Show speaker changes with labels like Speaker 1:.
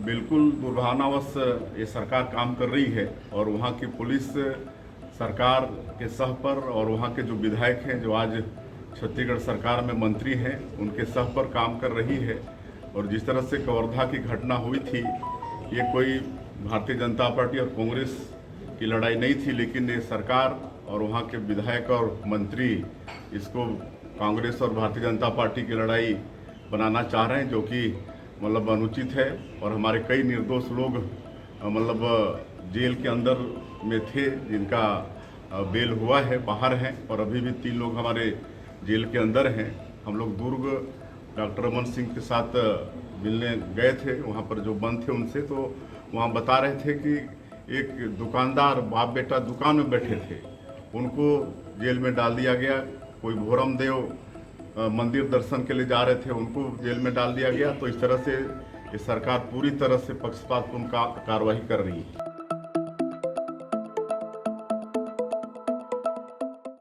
Speaker 1: बिल्कुल दुर्भावनावश ये सरकार काम कर रही है और वहाँ की पुलिस सरकार के सह पर और वहाँ के जो विधायक हैं जो आज छत्तीसगढ़ सरकार में मंत्री हैं उनके सह पर काम कर रही है। और जिस तरह से कवर्धा की घटना हुई थी, ये कोई भारतीय जनता पार्टी और कांग्रेस की लड़ाई नहीं थी, लेकिन ये सरकार और वहाँ के विधायक और मंत्री इसको कांग्रेस और भारतीय जनता पार्टी की लड़ाई बनाना चाह रहे हैं, जो कि मतलब अनुचित है। और हमारे कई निर्दोष लोग मतलब जेल के अंदर में थे जिनका बेल हुआ है, बाहर हैं, और अभी भी 3 लोग हमारे जेल के अंदर हैं। हम लोग दुर्ग डॉक्टर रमन सिंह के साथ मिलने गए थे, वहाँ पर जो बंद थे उनसे, तो वहाँ बता रहे थे कि एक दुकानदार बाप बेटा दुकान में बैठे थे, उनको जेल में डाल दिया गया। कोई भोरम देव मंदिर दर्शन के लिए जा रहे थे, उनको जेल में डाल दिया गया। तो इस तरह से ये सरकार पूरी तरह से पक्षपातपूर्ण कार्रवाई कर रही है।